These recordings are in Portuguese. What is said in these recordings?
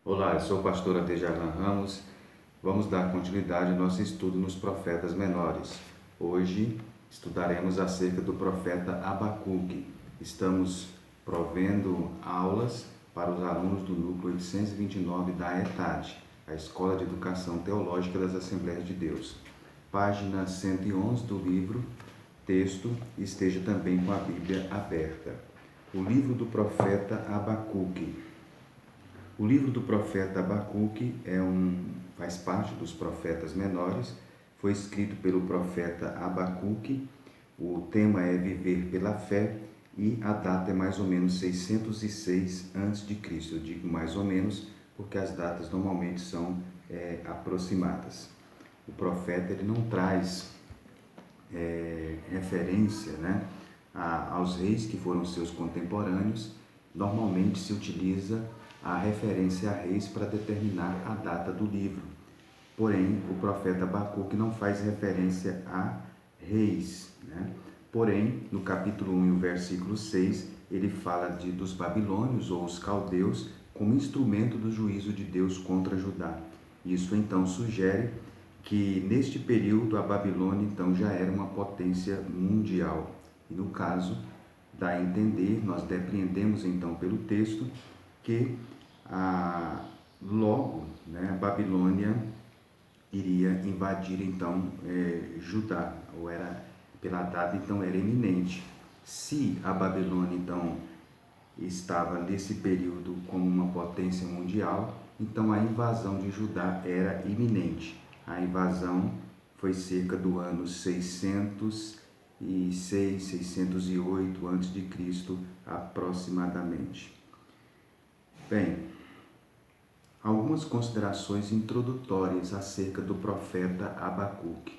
Olá, eu sou o pastor Atejarlan Ramos. Vamos dar continuidade ao nosso estudo nos profetas menores. Hoje estudaremos acerca do profeta Abacuque. Estamos provendo aulas para os alunos do núcleo 829 da ETAD, a Escola de Educação Teológica das Assembleias de Deus. Página 111 do livro, texto, esteja também com a Bíblia aberta. O livro do profeta Abacuque. O livro do profeta Abacuque faz parte dos profetas menores, foi escrito pelo profeta Abacuque, o tema é Viver pela Fé e a data é mais ou menos 606 a.C. Eu digo mais ou menos porque as datas normalmente são aproximadas. O profeta ele não traz referência, aos reis que foram seus contemporâneos. Normalmente se utiliza a referência a reis para determinar a data do livro. Porém, o profeta Abacuque não faz referência a reis. Porém, no capítulo 1 e o versículo 6, ele fala dos babilônios ou os caldeus como instrumento do juízo de Deus contra Judá. Isso então sugere que neste período a Babilônia então já era uma potência mundial. E no caso, dá a entender, nós depreendemos então pelo texto, que logo a Babilônia iria invadir então Judá, ou era pela data então era iminente. Se a Babilônia então estava nesse período como uma potência mundial, então a invasão de Judá era iminente. A invasão foi cerca do ano 606, 608 a.C. aproximadamente. Bem, algumas considerações introdutórias acerca do profeta Abacuque.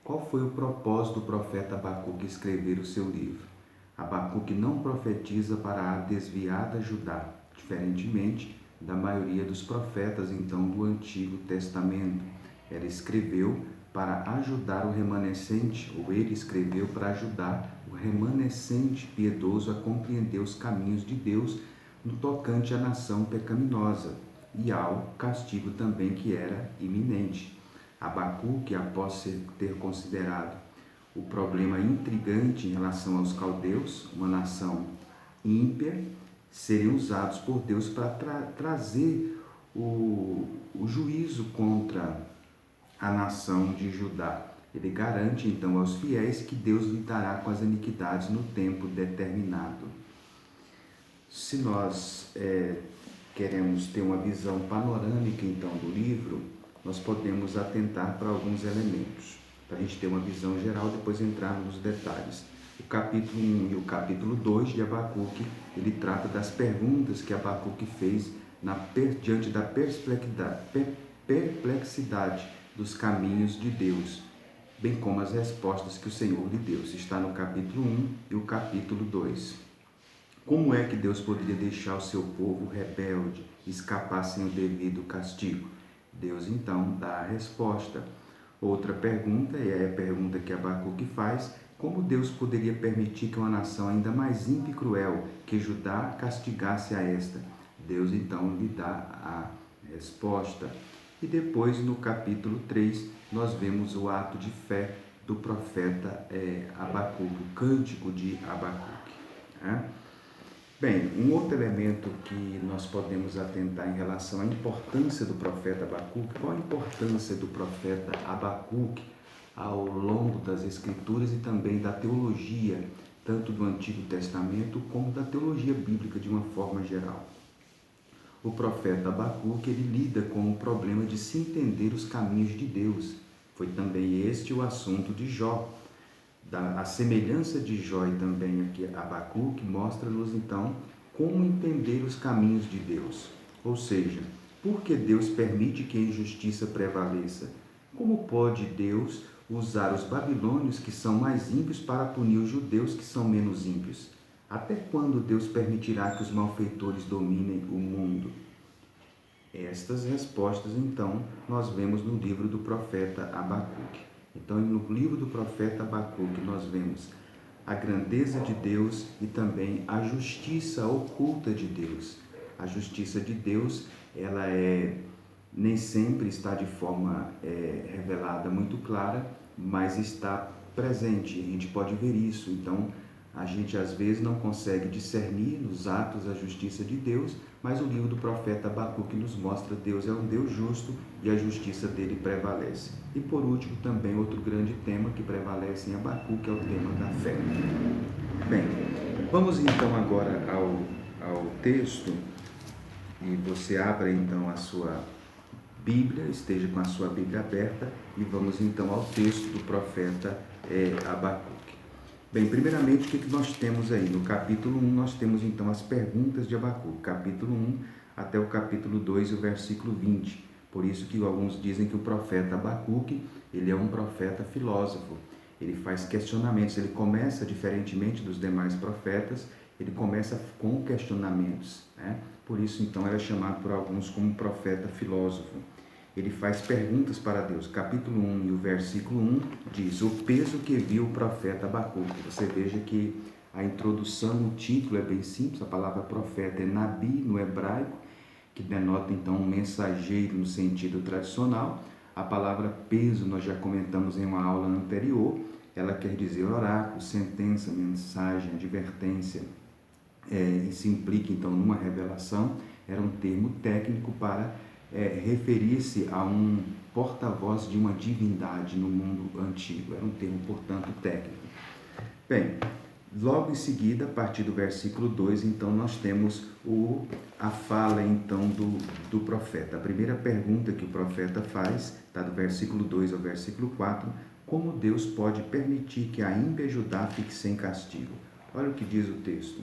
Qual foi o propósito do profeta Abacuque escrever o seu livro? Abacuque não profetiza para a desviada Judá, diferentemente da maioria dos profetas então do Antigo Testamento. Ele escreveu para ajudar o remanescente, ou ele escreveu para ajudar o remanescente piedoso a compreender os caminhos de Deus no tocante à nação pecaminosa e ao castigo também que era iminente. Abacuque, após ter considerado o problema intrigante em relação aos caldeus, uma nação ímpia, serem usados por Deus para trazer o juízo contra a nação de Judá. Ele garante então aos fiéis que Deus lidará com as iniquidades no tempo determinado. Se nós queremos ter uma visão panorâmica então do livro, nós podemos atentar para alguns elementos, para a gente ter uma visão geral, depois entrar nos detalhes. O capítulo 1 e o capítulo 2 de Abacuque, ele trata das perguntas que Abacuque fez diante da perplexidade dos caminhos de Deus, bem como as respostas que o Senhor lhe deu. Está no capítulo 1 e o capítulo 2. Como é que Deus poderia deixar o seu povo rebelde escapar sem o devido castigo? Deus então dá a resposta. Outra pergunta, e é a pergunta que Abacuque faz: como Deus poderia permitir que uma nação ainda mais ímpia e cruel que Judá castigasse a esta? Deus então lhe dá a resposta. E depois, no capítulo 3, nós vemos o ato de fé do profeta Abacuque, o cântico de Abacuque. Bem, um outro elemento que nós podemos atentar em relação à importância do profeta Abacuque, qual a importância do profeta Abacuque ao longo das Escrituras e também da teologia, tanto do Antigo Testamento como da teologia bíblica de uma forma geral. O profeta Abacuque ele lida com o problema de se entender os caminhos de Deus. Foi também este o assunto de Jó. A semelhança de Jó e também aqui Abacuque mostra-nos então como entender os caminhos de Deus. Ou seja, por que Deus permite que a injustiça prevaleça? Como pode Deus usar os babilônios que são mais ímpios para punir os judeus que são menos ímpios? Até quando Deus permitirá que os malfeitores dominem o mundo? Estas respostas, então, nós vemos no livro do profeta Abacuque. Então, no livro do profeta Abacuque, nós vemos a grandeza de Deus e também a justiça oculta de Deus. A justiça de Deus ela nem sempre está de forma revelada muito clara, mas está presente, a gente pode ver isso. Então, a gente às vezes não consegue discernir nos atos a justiça de Deus, mas o livro do profeta Abacuque nos mostra que Deus é um Deus justo e a justiça dele prevalece. E por último, também outro grande tema que prevalece em Abacuque é o tema da fé. Bem, vamos então agora ao texto, e você abra então a sua Bíblia, esteja com a sua Bíblia aberta, e vamos então ao texto do profeta Abacuque. Bem, primeiramente, o que nós temos aí? No capítulo 1, nós temos então as perguntas de Abacuque, capítulo 1 até o capítulo 2, o versículo 20. Por isso que alguns dizem que o profeta Abacuque, ele é um profeta filósofo. Ele faz questionamentos, ele começa, diferentemente dos demais profetas, ele começa com questionamentos, né? Por isso, então, ele é chamado por alguns como profeta filósofo. Ele faz perguntas para Deus. Capítulo 1 e o versículo 1 diz: o peso que viu o profeta Abacuque. Você veja que a introdução, o título é bem simples, a palavra profeta é nabi no hebraico, que denota então um mensageiro no sentido tradicional. A palavra peso nós já comentamos em uma aula anterior, ela quer dizer oráculo, sentença, mensagem, advertência. Isso implica então numa revelação, era um termo técnico para referir-se a um porta-voz de uma divindade no mundo antigo, era um termo, portanto, técnico. Bem, logo em seguida, a partir do versículo 2, então nós temos a fala então do profeta. A primeira pergunta que o profeta faz, está do versículo 2 ao versículo 4, como Deus pode permitir que a ímpia Judá fique sem castigo? Olha o que diz o texto.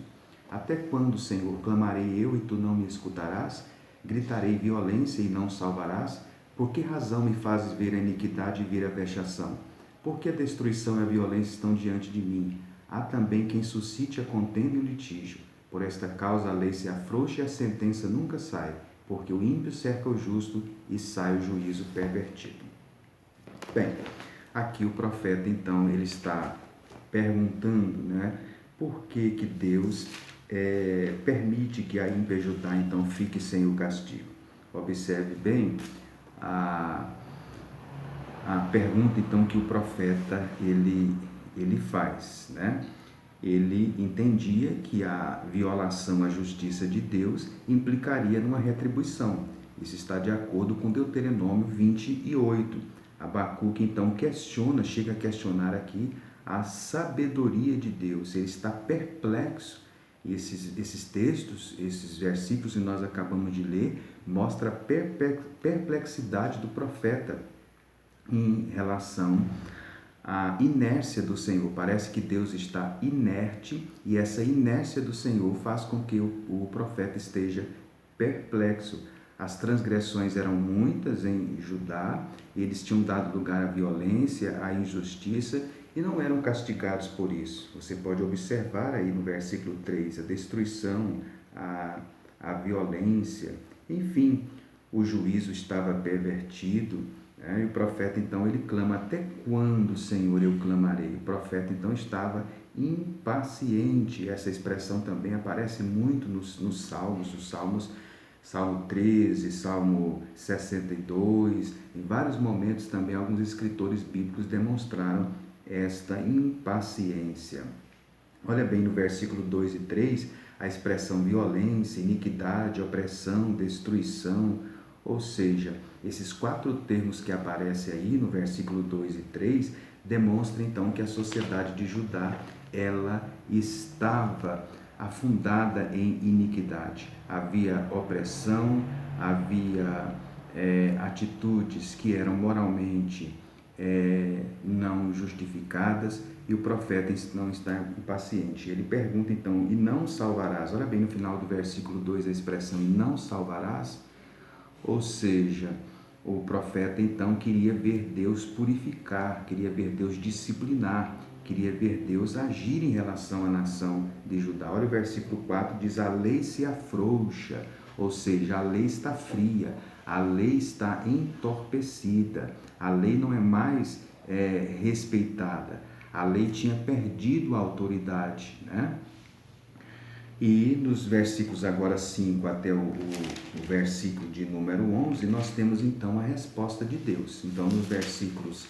Até quando, Senhor, clamarei eu e tu não me escutarás? Gritarei violência e não salvarás? Por que razão me fazes ver a iniquidade e vir a vexação? Por que a destruição e a violência estão diante de mim? Há também quem suscite a contenda e o litígio. Por esta causa a lei se afrouxa e a sentença nunca sai, porque o ímpio cerca o justo e sai o juízo pervertido. Bem, aqui o profeta, então, ele está perguntando, né, por que Deus permite que a ímpia Judá, então, fique sem o castigo. Observe bem a pergunta, então, que o profeta, ele faz, né? Ele entendia que a violação à justiça de Deus implicaria numa retribuição. Isso está de acordo com Deuteronômio 28. Abacuque, então, chega a questionar aqui a sabedoria de Deus. Ele está perplexo. E esses textos, esses versículos que nós acabamos de ler, mostram a perplexidade do profeta em relação à inércia do Senhor. Parece que Deus está inerte e essa inércia do Senhor faz com que o profeta esteja perplexo. As transgressões eram muitas em Judá, eles tinham dado lugar à violência, à injustiça e não eram castigados por isso. Você pode observar aí no versículo 3, a destruição, a violência, enfim, o juízo estava pervertido. E o profeta, então, ele clama: até quando, Senhor, eu clamarei? O profeta, então, estava impaciente. Essa expressão também aparece muito nos Salmos, Salmo 13, Salmo 62. Em vários momentos também, alguns escritores bíblicos demonstraram esta impaciência. Olha bem no versículo 2 e 3, a expressão violência, iniquidade, opressão, destruição, ou seja, esses 4 termos que aparecem aí no versículo 2 e 3 demonstram então que a sociedade de Judá, ela estava afundada em iniquidade. Havia opressão, havia atitudes que eram moralmente não justificadas, e o profeta não está impaciente. Ele pergunta então: e não salvarás? Olha bem no final do versículo 2 a expressão e não salvarás. Ou seja, o profeta então queria ver Deus purificar, queria ver Deus disciplinar, queria ver Deus agir em relação à nação de Judá. Olha o versículo 4, diz: a lei se afrouxa, ou seja, a lei está fria, a lei está entorpecida, a lei não é mais respeitada, a lei tinha perdido a autoridade, né? E nos versículos agora 5 até o versículo de número 11, nós temos então a resposta de Deus. Então, nos versículos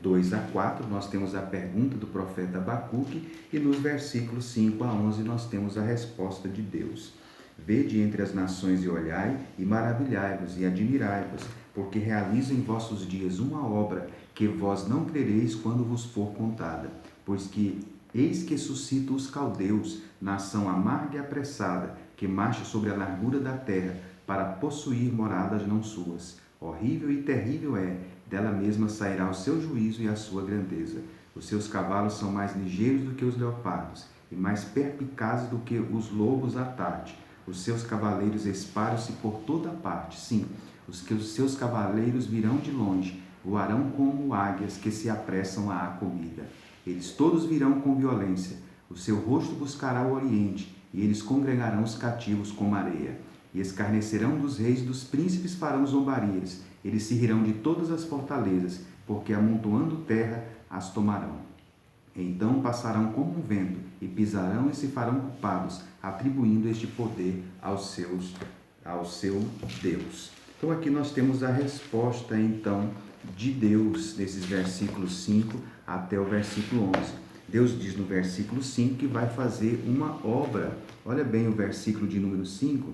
2 a 4, nós temos a pergunta do profeta Abacuque, e nos versículos 5 a 11, nós temos a resposta de Deus. Vede entre as nações e olhai, e maravilhai-vos e admirai-vos, porque realizo em vossos dias uma obra que vós não crereis quando vos for contada. Pois que eis que suscito os caldeus, nação amarga e apressada, que marcha sobre a largura da terra, para possuir moradas não suas. Horrível e terrível é, dela mesma sairá o seu juízo e a sua grandeza. Os seus cavalos são mais ligeiros do que os leopardos, e mais perspicazes do que os lobos à tarde. Os seus cavaleiros espalham-se por toda parte. Sim, os seus cavaleiros virão de longe, voarão como águias que se apressam à comida. Eles todos virão com violência. O seu rosto buscará o oriente, e eles congregarão os cativos como areia. E escarnecerão dos reis e dos príncipes farão zombarias. Eles se rirão de todas as fortalezas, porque amontoando terra as tomarão. Então passarão como um vento, e pisarão e se farão culpados, atribuindo este poder ao seu Deus. Então aqui nós temos a resposta então de Deus, nesses versículos 5 até o versículo 11. Deus diz no versículo 5 que vai fazer uma obra. Olha bem o versículo de número 5.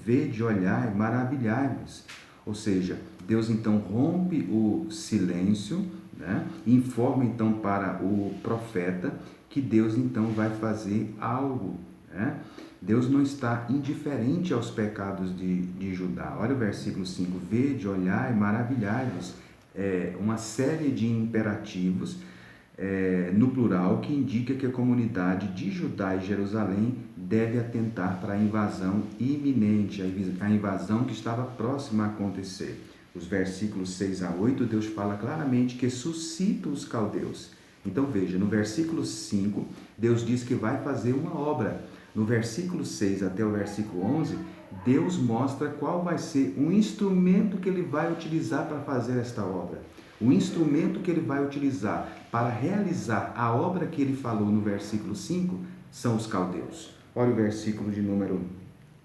Vede, olhai, maravilhai-vos. Ou seja, Deus então rompe o silêncio, né? E informa então para o profeta que Deus então vai fazer algo, né? Deus não está indiferente aos pecados de Judá. Olha o versículo 5. Vede, olhai, maravilhai-vos. Uma série de imperativos no plural, que indica que a comunidade de Judá e Jerusalém deve atentar para a invasão iminente, a invasão que estava próxima a acontecer. Os versículos 6 a 8, Deus fala claramente que suscita os caldeus. Então veja, no versículo 5, Deus diz que vai fazer uma obra. No versículo 6 até o versículo 11, Deus mostra qual vai ser o instrumento que Ele vai utilizar para fazer esta obra. O instrumento que Ele vai utilizar para realizar a obra que Ele falou no versículo 5 são os caldeus. Olha o versículo de número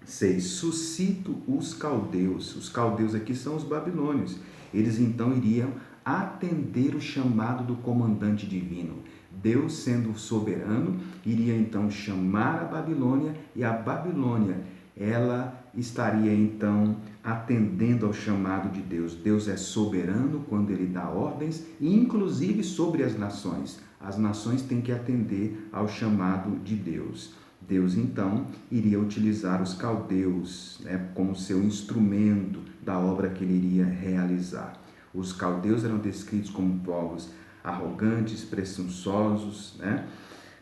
6. Suscito os caldeus. Os caldeus aqui são os babilônios. Eles então iriam atender o chamado do comandante divino. Deus, sendo soberano, iria então chamar a Babilônia, e a Babilônia, ela estaria então atendendo ao chamado de Deus. Deus é soberano quando Ele dá ordens, inclusive sobre as nações. As nações têm que atender ao chamado de Deus. Deus então iria utilizar os caldeus, né, como seu instrumento da obra que Ele iria realizar. Os caldeus eram descritos como povos arrogantes, presunçosos, né?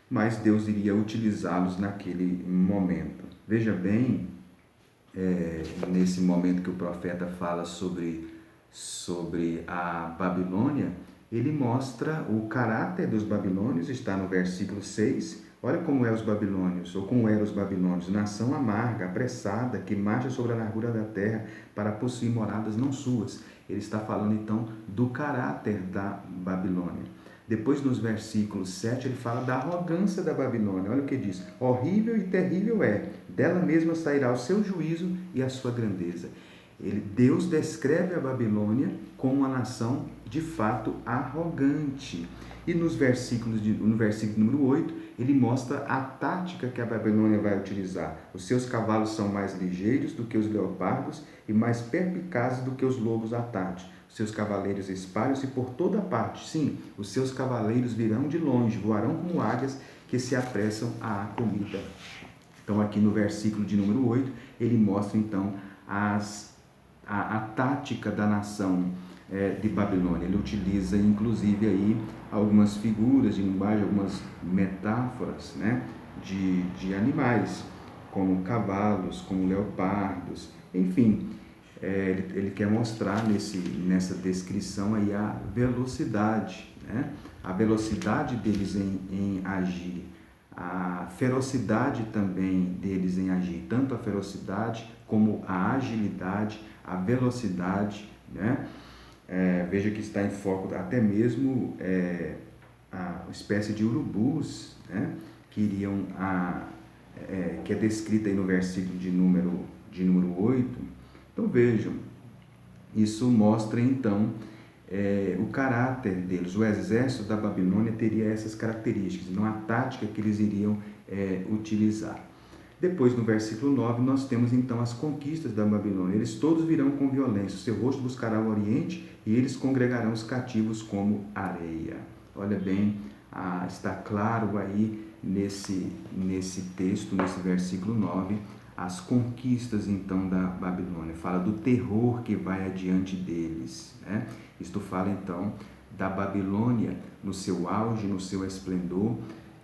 Mas Deus iria utilizá-los naquele momento. Veja bem, nesse momento que o profeta fala sobre a Babilônia, ele mostra o caráter dos babilônios, está no versículo 6. Olha como os babilônios, ou como eram os babilônios: nação amarga, apressada, que marcha sobre a largura da terra para possuir moradas não suas. Ele está falando então do caráter da Babilônia. Depois, nos versículos 7, ele fala da arrogância da Babilônia. Olha o que diz: horrível e terrível é, dela mesma sairá o seu juízo e a sua grandeza. Deus descreve a Babilônia como uma nação de fato arrogante. E no versículo número 8, ele mostra a tática que a Babilônia vai utilizar. Os seus cavalos são mais ligeiros do que os leopardos e mais perspicazes do que os lobos à tarde. Os seus cavaleiros espalham-se por toda parte. Sim, os seus cavaleiros virão de longe, voarão como águias que se apressam à comida. Então, aqui no versículo de número 8, ele mostra então a tática da nação de Babilônia. Ele utiliza inclusive aí algumas figuras de linguagem, algumas metáforas, né, de animais, como cavalos, como leopardos, enfim. Ele quer mostrar nessa descrição aí a velocidade, né, a velocidade deles em agir, a ferocidade também deles em agir, tanto a ferocidade como a agilidade, a velocidade, né? Veja que está em foco até mesmo a espécie de urubus, né, que iriam que é descrita aí no versículo de número 8. Então vejam, isso mostra então o caráter deles. O exército da Babilônia teria essas características, não a tática que eles iriam utilizar. Depois, no versículo 9, nós temos então as conquistas da Babilônia. Eles todos virão com violência, o seu rosto buscará o oriente e eles congregarão os cativos como areia. Olha bem, está claro aí nesse texto, nesse versículo 9, as conquistas então da Babilônia. Fala do terror que vai adiante deles, né? Isto fala então da Babilônia no seu auge, no seu esplendor,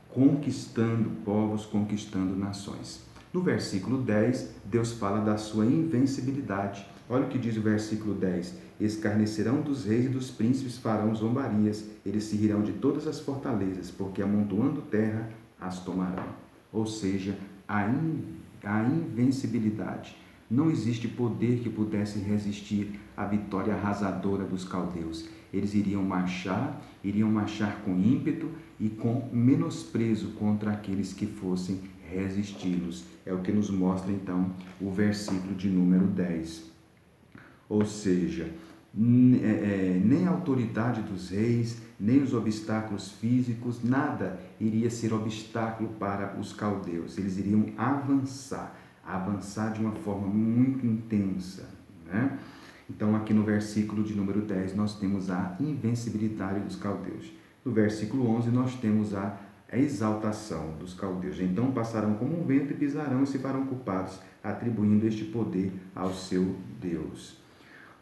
conquistando povos, conquistando nações. No versículo 10, Deus fala da sua invencibilidade. Olha o que diz o versículo 10. Escarnecerão dos reis e dos príncipes, farão zombarias, eles se rirão de todas as fortalezas, porque amontoando terra as tomarão. Ou seja, a invencibilidade. Não existe poder que pudesse resistir à vitória arrasadora dos caldeus. Eles iriam marchar com ímpeto e com menosprezo contra aqueles que fossem resisti-los. É o que nos mostra então o versículo de número 10. Ou seja, nem a autoridade dos reis, nem os obstáculos físicos, nada iria ser obstáculo para os caldeus. Eles iriam avançar de uma forma muito intensa, né? Então, aqui no versículo de número 10, nós temos a invencibilidade dos caldeus. No versículo 11, nós temos a exaltação dos caldeus. Então, passarão como um vento e pisarão e se farão culpados, atribuindo este poder ao seu Deus.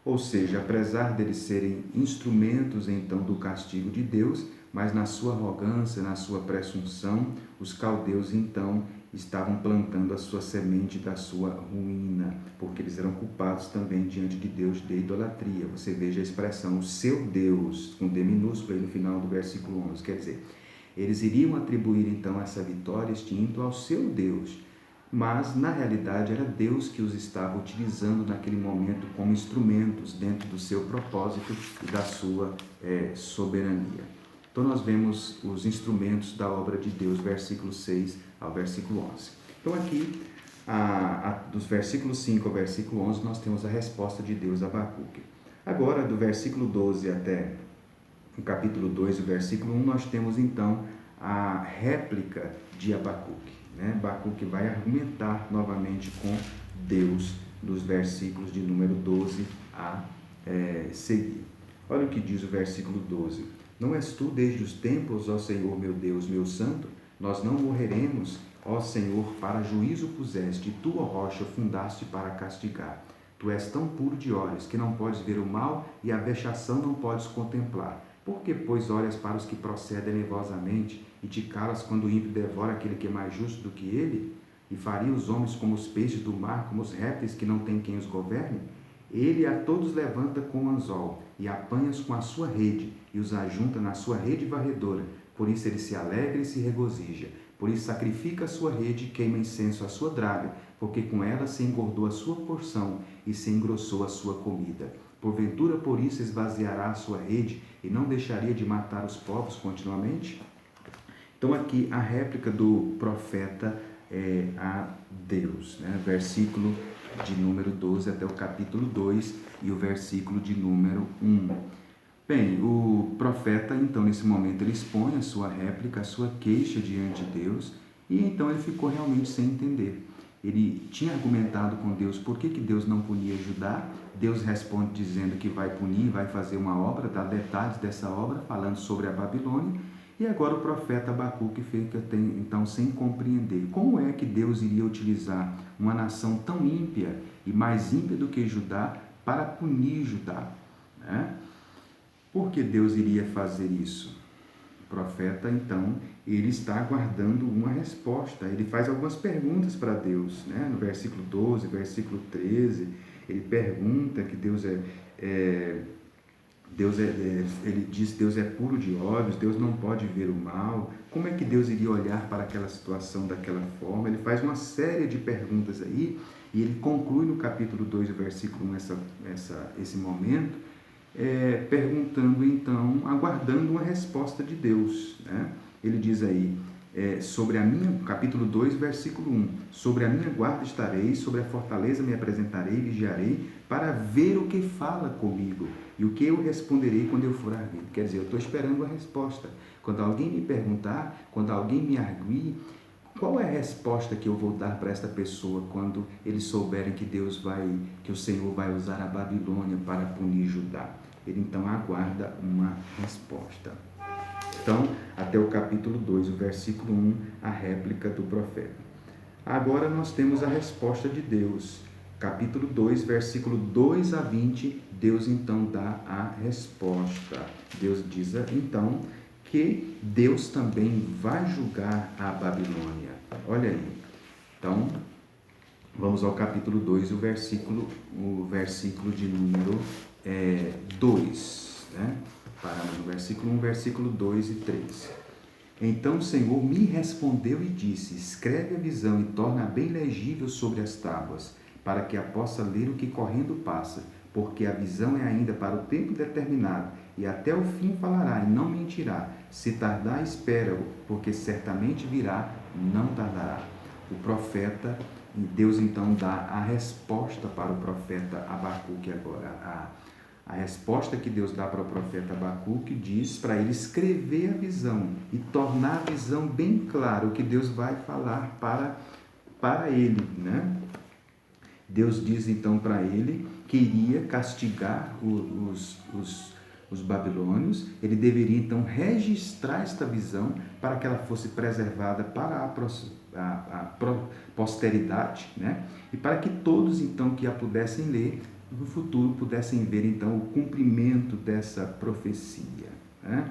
Ou seja, apesar deles serem instrumentos, então, do castigo de Deus, mas na sua arrogância, na sua presunção, os caldeus, então, estavam plantando a sua semente da sua ruína, porque eles eram culpados também diante de Deus de idolatria. Você veja a expressão, o seu Deus, com D minúsculo aí no final do versículo 11, quer dizer, eles iriam atribuir então essa vitória, este ímpeto ao seu Deus, mas na realidade era Deus que os estava utilizando naquele momento como instrumentos dentro do seu propósito e da sua soberania. Então nós vemos os instrumentos da obra de Deus, versículo 6 ao versículo 11. Então aqui, dos versículos 5 ao versículo 11, nós temos a resposta de Deus a Abacuque. Agora, do versículo 12 até o capítulo 2, o versículo 1, nós temos então a réplica de Abacuque. Abacuque vai argumentar novamente com Deus nos versículos de número 12 a seguir. Olha o que diz o versículo 12. Não és tu desde os tempos, ó Senhor, meu Deus, meu santo? Nós não morreremos, ó Senhor, para juízo puseste, e tu, ó rocha, fundaste para castigar. Tu és tão puro de olhos que não podes ver o mal e a vexação não podes contemplar. Por que, pois, olhas para os que procedem levosamente e te calas quando o ímpio devora aquele que é mais justo do que ele? E faria os homens como os peixes do mar, como os répteis que não têm quem os governe? Ele a todos levanta com o anzol e apanha-os com a sua rede e os ajunta na sua rede varredora. Por isso ele se alegra e se regozija. Por isso sacrifica a sua rede e queima incenso à sua draga, porque com ela se engordou a sua porção e se engrossou a sua comida. Porventura, por isso, esvaziará a sua rede e não deixaria de matar os povos continuamente? Então, aqui a réplica do profeta a Deus, versículo de número 12 até o capítulo 2 e o versículo de número 1. Bem, o profeta, então, nesse momento, ele expõe a sua réplica, a sua queixa diante de Deus, e então ele ficou realmente sem entender. Ele tinha argumentado com Deus por que Deus não punia Judá. Deus responde dizendo que vai punir, vai fazer uma obra, dá detalhes dessa obra, falando sobre a Babilônia. E agora o profeta Abacuque fica então sem compreender como é que Deus iria utilizar uma nação tão ímpia e mais ímpia do que Judá para punir Judá, Por que Deus iria fazer isso? O profeta, então, ele está aguardando uma resposta. Ele faz algumas perguntas para Deus, No versículo 12, versículo 13, ele pergunta que ele diz que Deus é puro de olhos, Deus não pode ver o mal. Como é que Deus iria olhar para aquela situação daquela forma? Ele faz uma série de perguntas aí, e ele conclui no capítulo 2, versículo 1, esse momento, perguntando então, aguardando uma resposta de Deus, Ele diz aí, capítulo 2, versículo 1, sobre a minha guarda estarei, sobre a fortaleza me apresentarei, vigiarei, para ver o que fala comigo e o que eu responderei quando eu for arguido. Quer dizer, eu estou esperando a resposta. Quando alguém me perguntar, quando alguém me arguir, qual é a resposta que eu vou dar para esta pessoa quando eles souberem que o Senhor vai usar a Babilônia para punir Judá? Ele então aguarda uma resposta. Então, até o capítulo 2, o versículo 1, a réplica do profeta. Agora nós temos a resposta de Deus. Capítulo 2, versículo 2 a 20, Deus então dá a resposta. Deus diz então que Deus também vai julgar a Babilônia. Olha aí. Então, vamos ao capítulo 2, o versículo de número 2, né? Paramos no versículo 1, versículo 2 e 3. Então o Senhor me respondeu e disse: escreve a visão e torna bem legível sobre as tábuas, para que a possa ler o que correndo passa, porque a visão é ainda para o tempo determinado, e até o fim falará e não mentirá. Se tardar, espera-o, porque certamente virá, não tardará. O profeta, Deus então dá a resposta para o profeta Abacuque agora. A resposta que Deus dá para o profeta Abacuque diz para ele escrever a visão e tornar a visão bem clara, o que Deus vai falar para ele, né? Deus diz então para ele que iria castigar os babilônios. Ele deveria então registrar esta visão para que ela fosse preservada para a posteridade, né? E para que todos então que a pudessem ler no futuro pudessem ver então o cumprimento dessa profecia, né?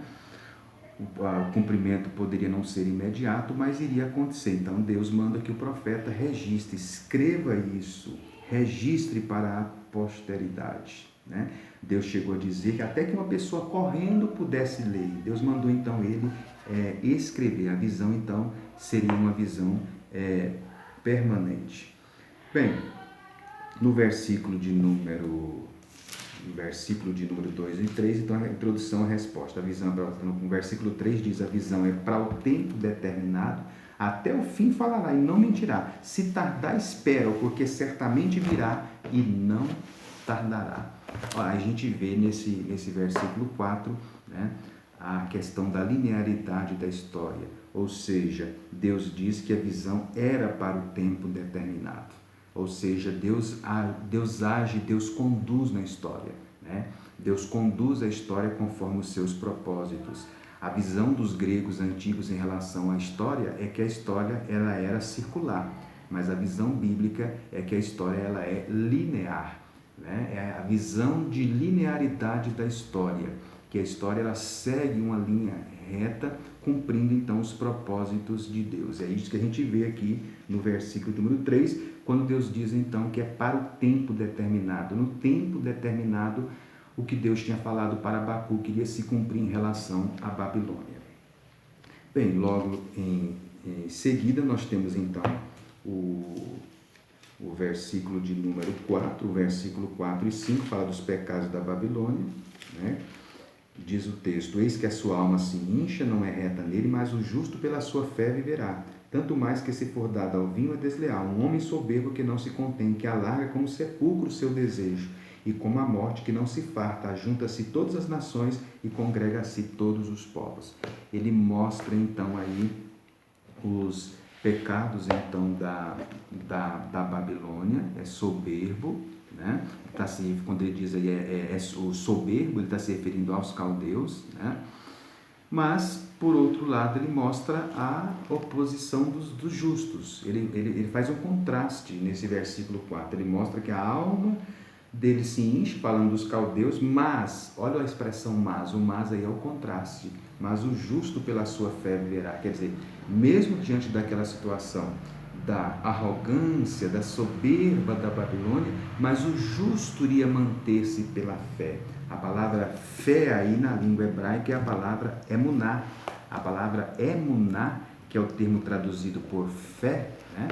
O cumprimento poderia não ser imediato, mas iria acontecer. Então Deus manda que o profeta registre, escreva isso, registre para a posteridade, né? Deus chegou a dizer que até que uma pessoa correndo pudesse ler. Deus mandou então ele escrever. A visão então seria uma visão permanente. Bem, no versículo de número 2 e 3, então a introdução à resposta. A visão, no versículo 3 diz: a visão é para o tempo determinado, até o fim falará e não mentirá. Se tardar, espera, porque certamente virá e não tardará. Olha, a gente vê nesse versículo 4, né, a questão da linearidade da história. Ou seja, Deus diz que a visão era para o tempo determinado. Ou seja, Deus age, Deus conduz na história, né? Deus conduz a história conforme os seus propósitos. A visão dos gregos antigos em relação à história é que a história ela era circular, mas a visão bíblica é que a história ela é linear, né? É a visão de linearidade da história, que a história ela segue uma linha reta, cumprindo então os propósitos de Deus. É isso que a gente vê aqui no versículo número 3, quando Deus diz então que é para o tempo determinado. No tempo determinado, o que Deus tinha falado para Abacuque iria se cumprir em relação à Babilônia. Bem, logo em seguida nós temos então o versículo de número 4, o versículo 4 e 5, fala dos pecados da Babilônia, né? Diz o texto: eis que a sua alma se incha, não é reta nele, mas o justo pela sua fé viverá. Tanto mais que se for dado ao vinho é desleal, um homem soberbo que não se contém, que alarga como sepulcro o seu desejo, e como a morte que não se farta, ajunta-se todas as nações e congrega-se todos os povos. Ele mostra então aí os pecados então da Babilônia. É soberbo, né? Quando ele diz aí o soberbo, ele está se referindo aos caldeus, né? Mas, por outro lado, ele mostra a oposição dos justos. Ele faz um contraste nesse versículo 4. Ele mostra que a alma dele se enche, falando dos caldeus, mas, olha a expressão mas, o mas aí é o contraste. Mas o justo pela sua fé viverá. Quer dizer, mesmo diante daquela situação da arrogância, da soberba da Babilônia, mas o justo iria manter-se pela fé. A palavra fé aí na língua hebraica é a palavra emuná. A palavra emuná, que é o termo traduzido por fé, né?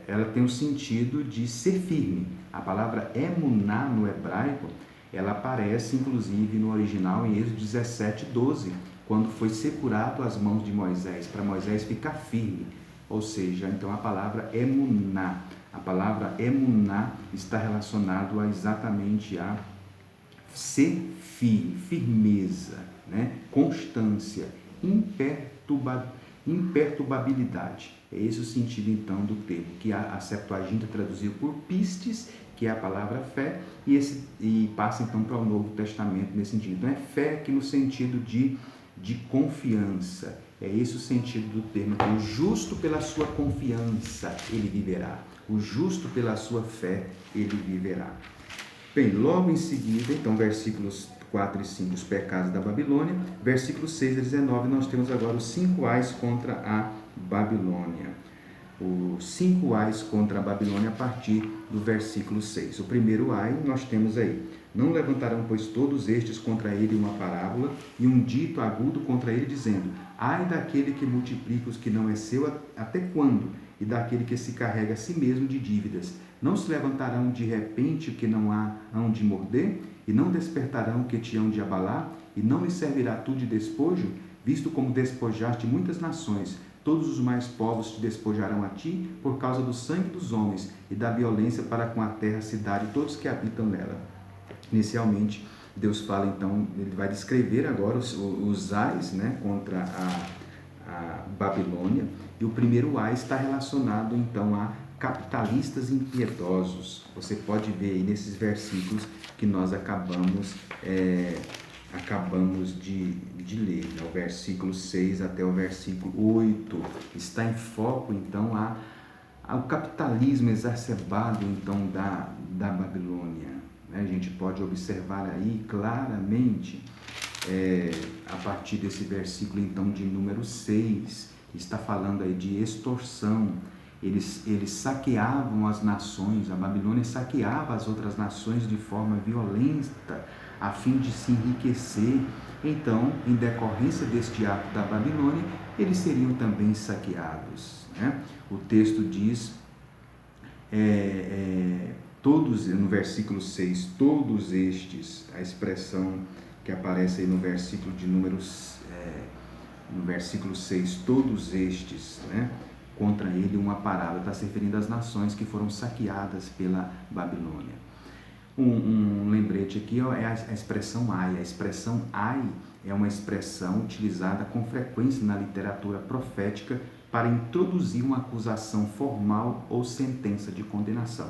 Ela tem o sentido de ser firme. A palavra emuná no hebraico, ela aparece inclusive no original em Êxodo 17:12, quando foi segurado as mãos de Moisés, para Moisés ficar firme. Ou seja, então a palavra emuná. A palavra emuná está relacionado exatamente a ser firme, firmeza, né? Constância, imperturbabilidade. É esse o sentido então do termo, que a Septuaginta traduziu por pistes, que é a palavra fé, e passa então para o Novo Testamento nesse sentido. Então é fé aqui no sentido de confiança. É esse o sentido do termo. Então, o justo pela sua confiança, ele viverá. O justo pela sua fé, ele viverá. Bem, logo em seguida, então, versículos 4 e 5, os pecados da Babilônia. Versículos 6 a 19, nós temos agora os 5 ais contra a Babilônia. Os 5 ais contra a Babilônia a partir do versículo 6. O primeiro ai, nós temos aí: não levantarão, pois, todos estes contra ele uma parábola e um dito agudo contra ele, dizendo: ai daquele que multiplica os que não é seu, até quando? E daquele que se carrega a si mesmo de dívidas. Não se levantarão de repente que não hão de morder, e não despertarão que te hão de abalar, e não lhe servirá tu de despojo, visto como despojaste muitas nações. Todos os mais povos te despojarão a ti, por causa do sangue dos homens e da violência para com a terra, a cidade e todos que habitam nela. Inicialmente, Deus fala, então, ele vai descrever agora os ais, né, contra a Babilônia, e o primeiro ai está relacionado, então, a capitalistas impiedosos. Você pode ver aí nesses versículos que nós acabamos de ler, né? O versículo 6 até o versículo 8, está em foco, então, ao capitalismo exacerbado, então, da Babilônia. A gente pode observar aí claramente, a partir desse versículo, então, de número 6, está falando aí de extorsão. Eles saqueavam as nações, a Babilônia saqueava as outras nações de forma violenta, a fim de se enriquecer. Então, em decorrência deste ato da Babilônia, eles seriam também saqueados, né? O texto diz, todos, no versículo 6, todos estes, a expressão que aparece aí no versículo de números, no versículo 6, todos estes, né? Contra ele uma parábola, está se referindo às nações que foram saqueadas pela Babilônia. Um lembrete aqui é a expressão ai. A expressão ai é uma expressão utilizada com frequência na literatura profética para introduzir uma acusação formal ou sentença de condenação.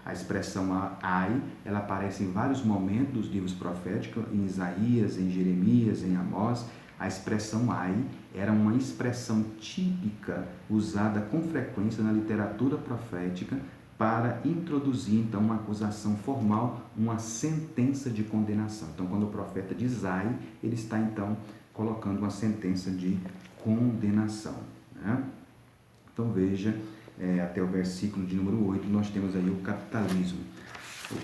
A expressão ai, ela aparece em vários momentos dos livros proféticos, em Isaías, em Jeremias, em Amós. A expressão ai era uma expressão típica usada com frequência na literatura profética para introduzir, então, uma acusação formal, uma sentença de condenação. Então, quando o profeta diz ai, ele está, então, colocando uma sentença de condenação, né? Então, veja, até o versículo de número 8, nós temos aí o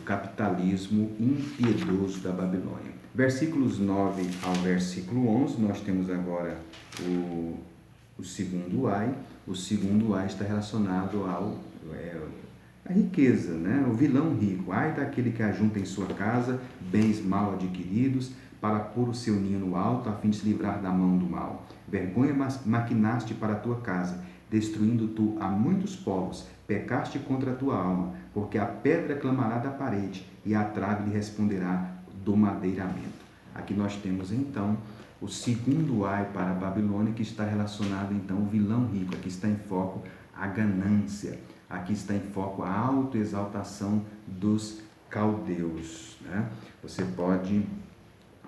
capitalismo impiedoso da Babilônia. Versículos 9 ao versículo 11, nós temos agora o segundo ai. O segundo ai está relacionado à riqueza, né? O vilão rico. Ai daquele que ajunta em sua casa bens mal adquiridos, para pôr o seu ninho no alto, a fim de se livrar da mão do mal. Vergonha maquinaste para a tua casa, destruindo tu a muitos povos, pecaste contra a tua alma, porque a pedra clamará da parede, e a trave lhe responderá do madeiramento. Aqui nós temos, então, o segundo ai para a Babilônia, que está relacionado, então, ao vilão rico. Aqui está em foco a ganância, aqui está em foco a autoexaltação dos caldeus, né? Você pode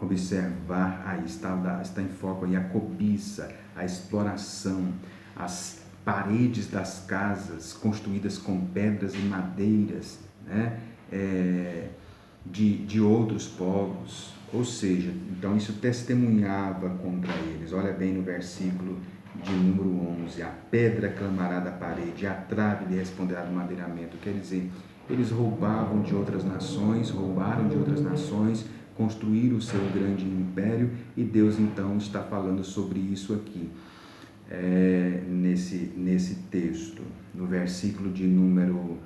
observar aí, está em foco aí a cobiça, a exploração, as paredes das casas construídas com pedras e madeiras, né? De outros povos. Ou seja, então isso testemunhava contra eles. Olha bem no versículo de número 11, a pedra clamará da parede, a trave lhe responderá do madeiramento. Quer dizer, eles roubavam de outras nações, roubaram de outras nações, construíram o seu grande império, e Deus então está falando sobre isso aqui, nesse texto. No versículo de número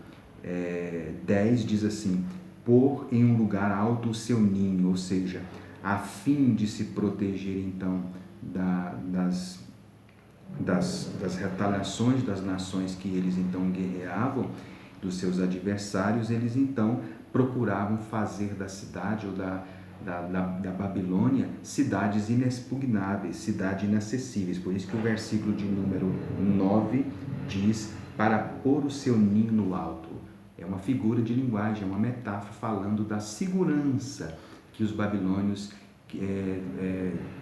10 diz assim: pôr em um lugar alto o seu ninho, ou seja, a fim de se proteger então das retaliações das nações que eles então guerreavam, dos seus adversários, eles então procuravam fazer da cidade ou da Babilônia cidades inexpugnáveis, cidades inacessíveis. Por isso que o versículo de número 9 diz: para pôr o seu ninho no alto. É uma figura de linguagem, é uma metáfora falando da segurança que os babilônios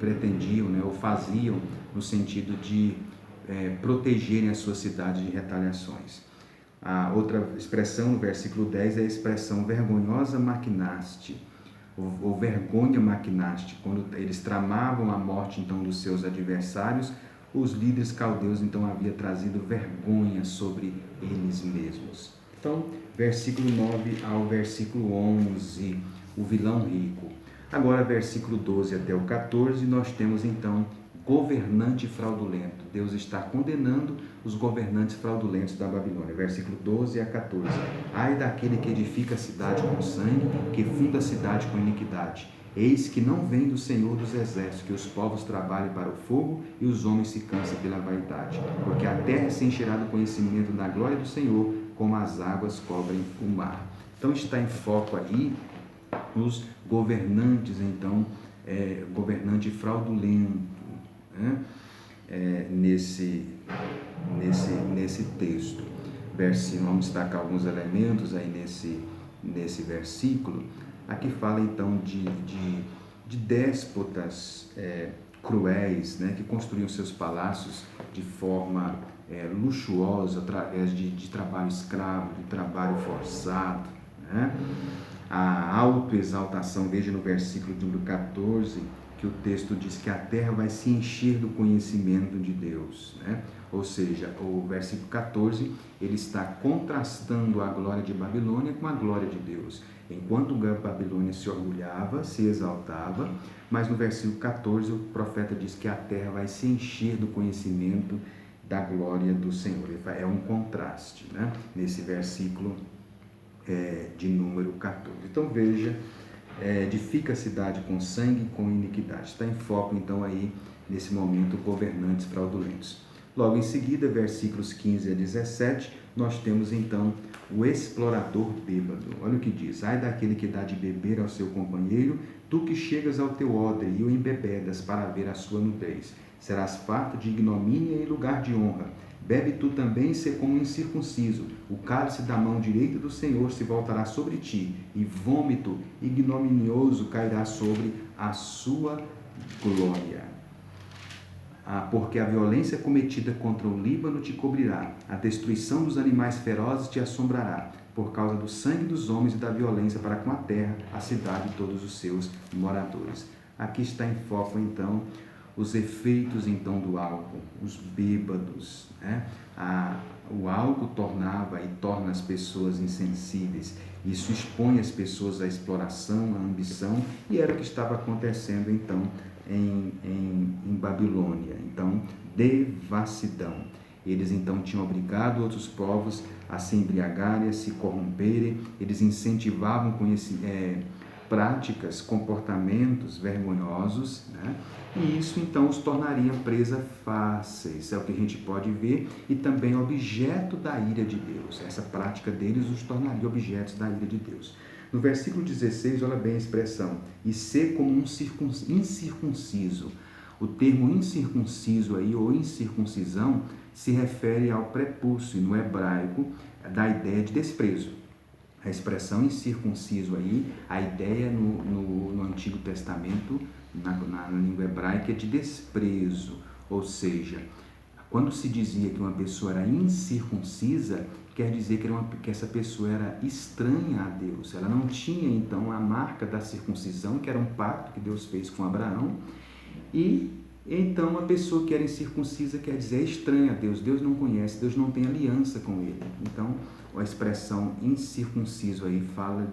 pretendiam, né, ou faziam, no sentido de protegerem a sua cidade de retaliações. A outra expressão no versículo 10 é a expressão vergonhosa maquinaste, ou vergonha maquinaste. Quando eles tramavam a morte então dos seus adversários, os líderes caldeus então haviam trazido vergonha sobre eles mesmos. Então, versículo 9 ao versículo 11, o vilão rico. Agora, versículo 12 até o 14, nós temos então governante fraudulento. Deus está condenando os governantes fraudulentos da Babilônia. Versículo 12 a 14. Ai daquele que edifica a cidade com sangue, que funda a cidade com iniquidade. Eis que não vem do Senhor dos exércitos, que os povos trabalhem para o fogo e os homens se cansem pela vaidade. Porque a terra se encherá do conhecimento da glória do Senhor, como as águas cobrem o mar. Então está em foco aí os governantes, então, governante fraudulento, né? Nesse texto. Vamos destacar alguns elementos aí nesse versículo. Aqui fala então de déspotas cruéis, né, que construíam seus palácios de forma luxuosa, através de trabalho escravo, de trabalho forçado, né? A autoexaltação, veja no versículo número 14, que o texto diz que a terra vai se encher do conhecimento de Deus, né? Ou seja, o versículo 14, ele está contrastando a glória de Babilônia com a glória de Deus. Enquanto a Babilônia se orgulhava, se exaltava, mas no versículo 14 o profeta diz que a terra vai se encher do conhecimento da glória do Senhor. É um contraste, né? Nesse versículo de número 14. Então veja, edifica a cidade com sangue e com iniquidade. Está em foco então aí, nesse momento, governantes fraudulentos. Logo em seguida, versículos 15 a 17, nós temos então o explorador bêbado. Olha o que diz: ai daquele que dá de beber ao seu companheiro, tu que chegas ao teu odre e o embebedas para ver a sua nudez. Serás farto de ignomínia e lugar de honra. Bebe tu também, ser como incircunciso. O cálice da mão direita do Senhor se voltará sobre ti, e vômito ignominioso cairá sobre a sua glória. Porque a violência cometida contra o Líbano te cobrirá, a destruição dos animais ferozes te assombrará, por causa do sangue dos homens e da violência para com a terra, a cidade e todos os seus moradores. Aqui está em foco, então, os efeitos, então, do álcool, os bêbados, né? O álcool tornava e torna as pessoas insensíveis. Isso expõe as pessoas à exploração, à ambição, e era o que estava acontecendo, então, em Babilônia. Então, devassidão. Eles, então, tinham obrigado outros povos a se embriagarem, a se corromperem. Eles incentivavam práticas, comportamentos vergonhosos, né? E isso então os tornaria presa fáceis, é o que a gente pode ver, e também objeto da ira de Deus. Essa prática deles os tornaria objetos da ira de Deus. No versículo 16, olha bem a expressão: e ser como um incircunciso. O termo incircunciso aí, ou incircuncisão, se refere ao prepúcio, no hebraico, da ideia de desprezo. A expressão incircunciso aí, a ideia no Antigo Testamento, na língua hebraica, é de desprezo. Ou seja, quando se dizia que uma pessoa era incircuncisa, quer dizer que essa pessoa era estranha a Deus. Ela não tinha, então, a marca da circuncisão, que era um pacto que Deus fez com Abraão. E, então, a pessoa que era incircuncisa quer dizer é estranha a Deus. Deus não conhece, Deus não tem aliança com ele. Então, a expressão incircunciso aí fala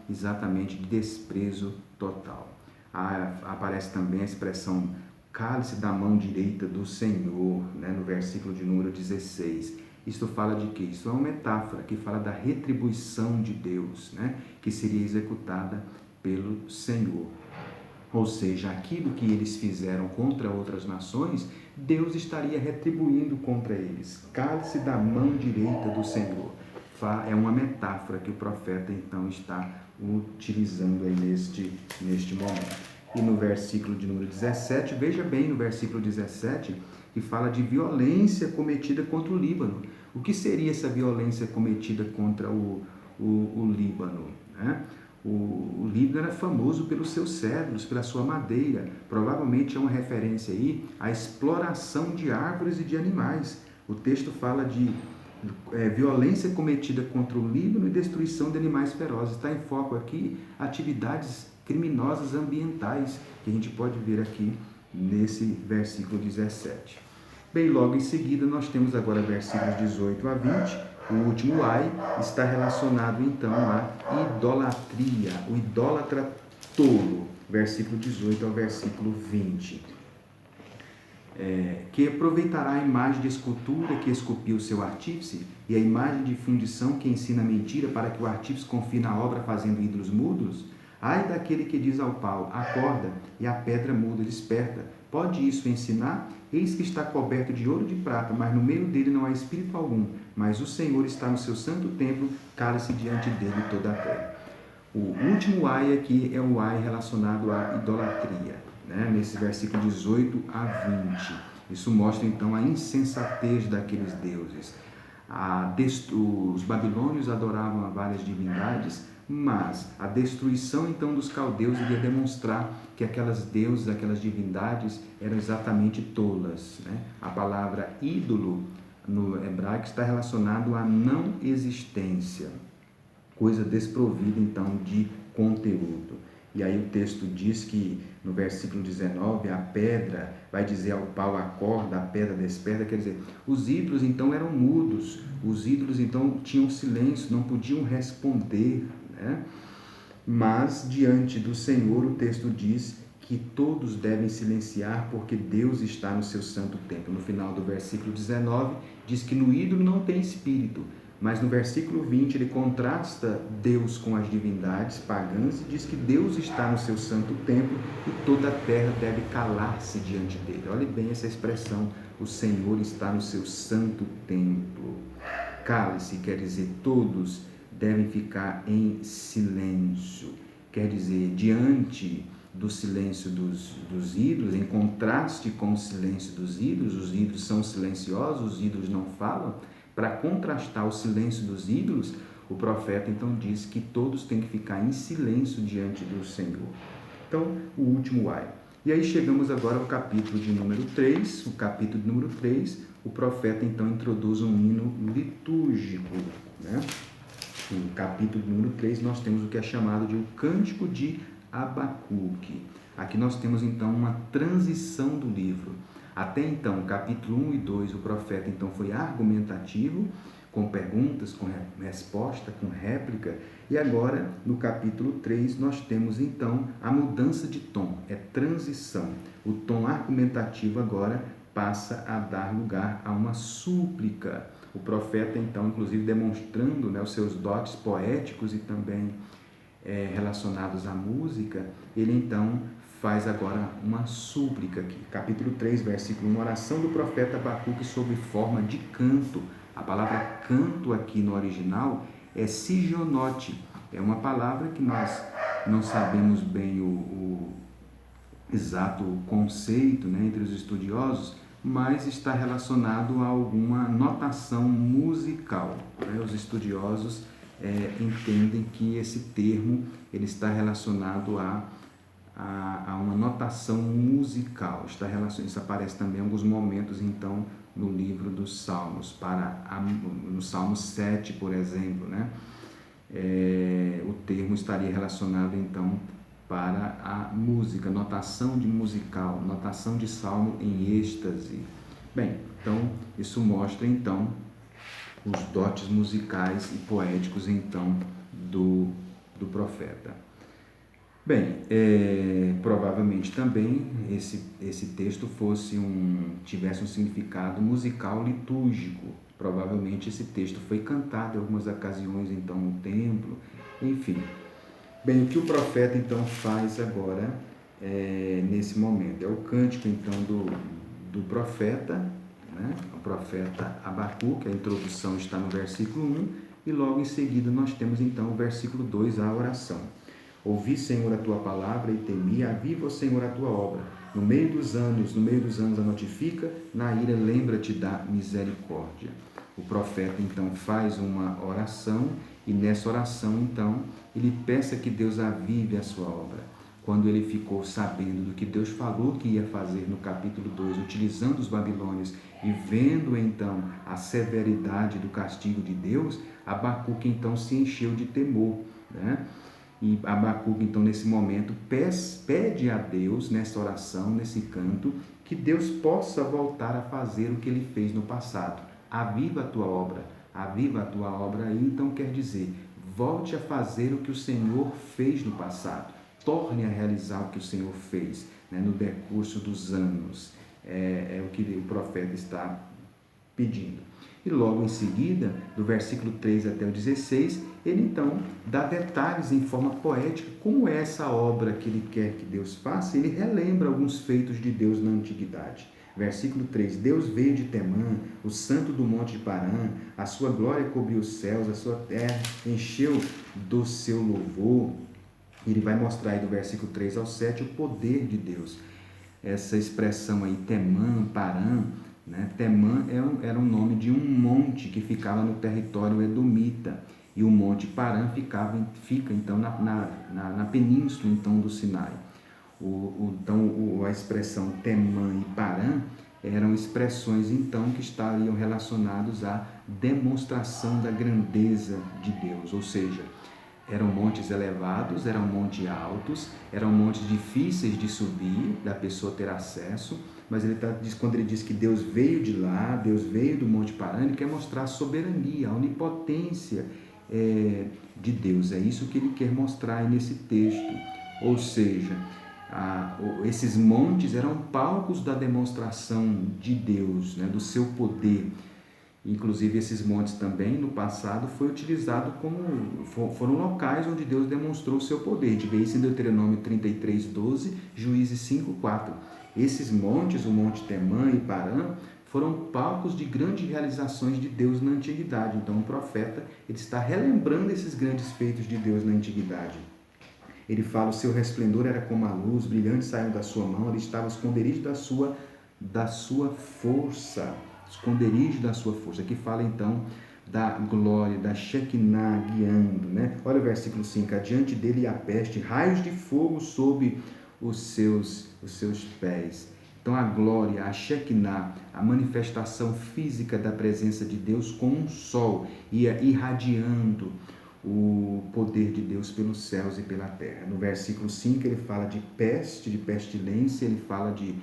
exatamente de desprezo total. Aparece também a expressão cálice da mão direita do Senhor, né, no versículo de número 16. Isto fala de quê? Isso é uma metáfora que fala da retribuição de Deus, né, que seria executada pelo Senhor. ou seja, aquilo que eles fizeram contra outras nações, Deus estaria retribuindo contra eles. Cale-se da mão direita do Senhor. É uma metáfora que o profeta então está utilizando aí neste momento. E no versículo de número 17, veja bem no versículo 17, que fala de violência cometida contra o Líbano. O que seria essa violência cometida contra o Líbano? Né? O Líbano era famoso pelos seus cedros, pela sua madeira. Provavelmente é uma referência aí à exploração de árvores e de animais. O texto fala de violência cometida contra o Líbano e destruição de animais ferozes. Está em foco aqui atividades criminosas ambientais, que a gente pode ver aqui nesse versículo 17. Bem, logo em seguida nós temos agora versículos 18 a 20. O último ai está relacionado então à idolatria, o idólatra tolo, versículo 18 ao versículo 20. Que aproveitará a imagem de escultura que esculpiu o seu artífice e a imagem de fundição que ensina mentira para que o artífice confie na obra fazendo ídolos mudos? Ai daquele que diz ao pau, acorda, e a pedra muda, desperta. Pode isso ensinar? Eis que está coberto de ouro e de prata, mas no meio dele não há espírito algum. Mas o Senhor está no seu santo templo, cala-se diante dele toda a terra. O último ai aqui é o ai relacionado à idolatria, né? Nesse versículo 18 a 20. Isso mostra então a insensatez daqueles deuses. Os babilônios adoravam várias divindades, mas a destruição então dos caldeus iria demonstrar que aquelas deuses, aquelas divindades eram exatamente tolas, né? A palavra ídolo no hebraico está relacionado à não existência, coisa desprovida então de conteúdo. E aí o texto diz que no versículo 19, a pedra vai dizer ao pau, acorda, a pedra desperta, quer dizer, os ídolos então eram mudos, os ídolos então tinham silêncio, não podiam responder, né? Mas diante do Senhor o texto diz que todos devem silenciar porque Deus está no seu santo templo. No final do versículo 19 diz que no ídolo não tem espírito, mas no versículo 20 ele contrasta Deus com as divindades pagãs e diz que Deus está no seu santo templo e toda a terra deve calar-se diante dele. Olhe bem essa expressão, o Senhor está no seu santo templo. Cale-se quer dizer todos devem ficar em silêncio, quer dizer, diante do silêncio dos ídolos, em contraste com o silêncio dos ídolos, os ídolos são silenciosos, os ídolos não falam. Para contrastar o silêncio dos ídolos, o profeta então diz que todos têm que ficar em silêncio diante do Senhor. Então, o último ai. E aí chegamos agora ao capítulo de número 3, o capítulo de número 3, o profeta então introduz um hino litúrgico, né? No capítulo número 3 nós temos o que é chamado de o Cântico de Abacuque. Aqui nós temos então uma transição do livro. Até então, capítulo 1 e 2, o profeta então foi argumentativo, com perguntas, com resposta, com réplica, e agora no capítulo 3 nós temos então a mudança de tom, é transição. O tom argumentativo agora passa a dar lugar a uma súplica. O profeta então, inclusive demonstrando, né, os seus dotes poéticos e também relacionados à música, ele então faz agora uma súplica aqui. Capítulo 3, versículo 1, oração do profeta Abacuque sob forma de canto. A palavra canto aqui no original é sigionote. É uma palavra que nós não sabemos bem o exato conceito, né, entre os estudiosos, mas está relacionado a alguma notação musical, né? Os estudiosos entendem que esse termo ele está relacionado a uma notação musical. Isso aparece também em alguns momentos, então, no livro dos Salmos, no Salmo 7, por exemplo, né? O termo estaria relacionado, então, para a música, notação de musical, notação de salmo em êxtase. Bem, então, isso mostra, então, os dotes musicais e poéticos, então, do profeta. Bem, provavelmente também esse texto tivesse um significado musical litúrgico. Provavelmente esse texto foi cantado em algumas ocasiões, então, no templo, enfim. Bem, o que o profeta então faz agora nesse momento. É o cântico então do profeta, né? O profeta Abacuque. A introdução está no versículo 1 e logo em seguida nós temos então o versículo 2, a oração. Ouvi, Senhor, a tua palavra e temi, aviva, Senhor, a tua obra. No meio dos anos a notifica, na ira lembra-te da misericórdia. O profeta então faz uma oração e nessa oração então ele peça que Deus avive a sua obra. Quando ele ficou sabendo do que Deus falou que ia fazer no capítulo 2, utilizando os babilônios e vendo então a severidade do castigo de Deus, Abacuque então se encheu de temor, né? E Abacuque então nesse momento pede a Deus, nessa oração, nesse canto, que Deus possa voltar a fazer o que ele fez no passado. Aviva a tua obra, aviva a tua obra aí, então quer dizer, volte a fazer o que o Senhor fez no passado. Torne a realizar o que o Senhor fez, né, no decurso dos anos. É o que o profeta está pedindo. E logo em seguida, do versículo 3 até o 16, ele então dá detalhes em forma poética como é essa obra que ele quer que Deus faça. Ele relembra alguns feitos de Deus na antiguidade. Versículo 3, Deus veio de Temã, o santo do monte de Parã, a sua glória cobriu os céus, a sua terra encheu do seu louvor. Ele vai mostrar aí do versículo 3 ao 7 o poder de Deus. Essa expressão aí, Temã, Parã, né? Temã era um nome de um monte que ficava no território edomita, e o monte Parã fica então na península então, do Sinai. Então a expressão Temã e Parã eram expressões então que estariam relacionadas à demonstração da grandeza de Deus, ou seja, eram montes elevados, eram montes altos, eram montes difíceis de subir, da pessoa ter acesso, mas quando ele diz que Deus veio de lá, Deus veio do Monte Parã, ele quer mostrar a soberania, a onipotência de Deus. É isso que ele quer mostrar aí nesse texto. Ou seja, esses montes eram palcos da demonstração de Deus, né, do seu poder. Inclusive esses montes também no passado foi utilizado foram locais onde Deus demonstrou o seu poder. A gente vê isso em Deuteronômio 33:12, Juízes 5:4. Esses montes, o monte Temã e Parã, foram palcos de grandes realizações de Deus na antiguidade. Então o profeta ele está relembrando esses grandes feitos de Deus na antiguidade. Ele fala, o seu resplendor era como a luz, brilhante saiu da sua mão, ele estava esconderijo da sua força. Esconderijo da sua força. Aqui fala então da glória, da Shekinah guiando, né? Olha o versículo 5, adiante dele a peste, raios de fogo sob os seus pés. Então a glória, a Shekinah, a manifestação física da presença de Deus como um sol, ia irradiando o poder de Deus pelos céus e pela terra. No versículo 5 ele fala de peste, de pestilência, ele fala de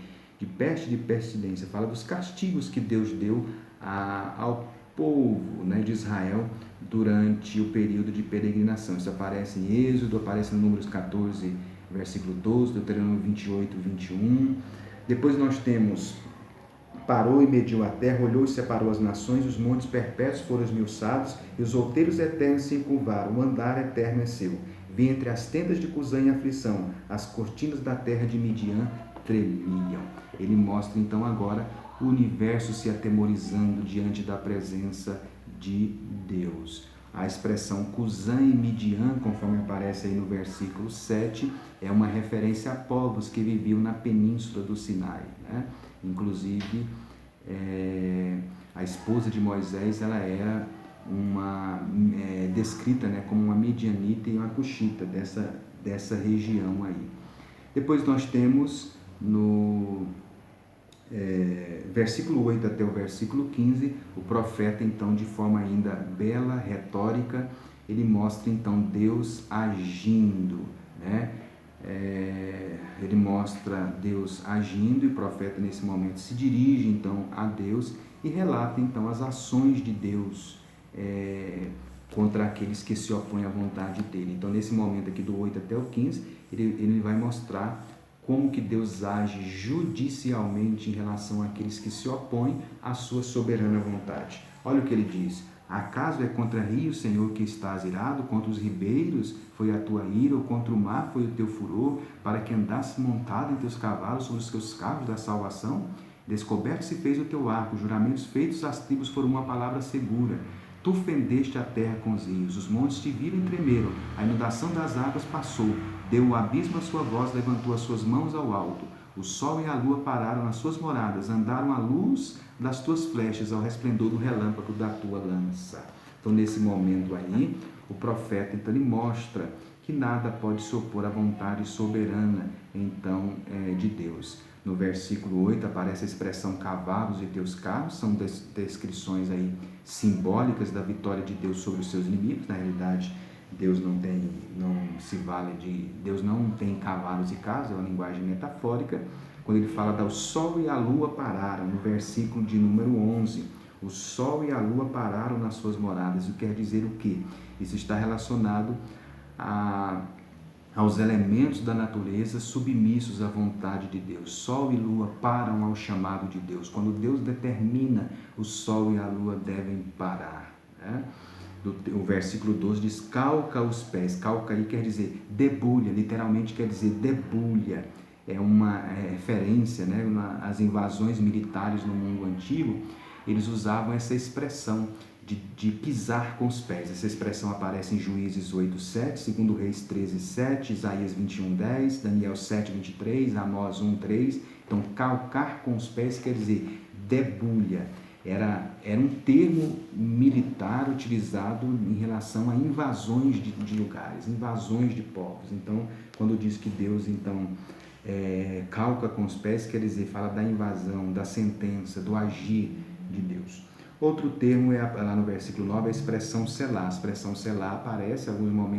peste, de pestilência, fala dos castigos que Deus deu ao povo, né, de Israel durante o período de peregrinação. Isso aparece em Êxodo, aparece em Números 14, versículo 12, Deuteronômio 28, 21. Depois nós temos, parou e mediu a terra, olhou e separou as nações, os montes perpétuos foram esmiuçados, e os outeiros eternos se encurvaram, o andar eterno é seu. Vi entre as tendas de Cusã em aflição, as cortinas da terra de Midian tremiam. Ele mostra então agora o universo se atemorizando diante da presença de Deus. A expressão Cusã e Midian, conforme aparece aí no versículo 7, é uma referência a povos que viviam na península do Sinai, né? Inclusive, a esposa de Moisés, ela era descrita, né, como uma midianita e uma cuxita dessa região aí. Depois nós temos no versículo 8 até o versículo 15, o profeta então, de forma ainda bela, retórica, ele mostra então Deus agindo, né? Ele mostra Deus agindo, e o profeta nesse momento se dirige então a Deus e relata então as ações de Deus contra aqueles que se opõem à vontade dele. Então nesse momento aqui do 8 até o 15, ele vai mostrar como que Deus age judicialmente em relação àqueles que se opõem à sua soberana vontade. Olha o que ele diz: Acaso é contra rios, Senhor, que estás irado? Contra os ribeiros foi a tua ira, ou contra o mar foi o teu furor, para que andasse montado em teus cavalos sobre os teus carros da salvação? Descoberto se fez o teu arco, juramentos feitos às tribos foram uma palavra segura. Tu fendeste a terra com os rios, os montes te viram e tremeram, a inundação das águas passou, deu o abismo a sua voz, levantou as suas mãos ao alto. O sol e a lua pararam nas suas moradas, andaram à luz das tuas flechas, ao resplendor do relâmpago da tua lança. Então, nesse momento aí, o profeta, então, ele mostra que nada pode se opor à vontade soberana, então, de Deus. No versículo 8 aparece a expressão cavalos de teus carros, são descrições aí simbólicas da vitória de Deus sobre os seus inimigos. Na realidade, Deus não tem cavalos e carros, é uma linguagem metafórica. Quando ele fala o sol e a lua pararam, no versículo de número 11, o sol e a lua pararam nas suas moradas. Isso quer dizer o quê? Isso está relacionado aos elementos da natureza submissos à vontade de Deus. Sol e lua param ao chamado de Deus. Quando Deus determina, o sol e a lua devem parar, né? O versículo 12 diz, calca os pés. Calca aí quer dizer debulha, literalmente quer dizer debulha. É uma referência, né? As invasões militares no mundo antigo, eles usavam essa expressão de pisar com os pés. Essa expressão aparece em Juízes 8:7, 2 Reis 13:7, Isaías 21:10, Daniel 7:23, Amós 1:3. Então, calcar com os pés quer dizer debulha. Era um termo militar utilizado em relação a invasões de lugares, invasões de povos. Então, quando diz que Deus, então, calca com os pés, quer dizer, fala da invasão, da sentença, do agir de Deus. Outro termo lá no versículo 9, a expressão selá. A expressão selá aparece em alguns momentos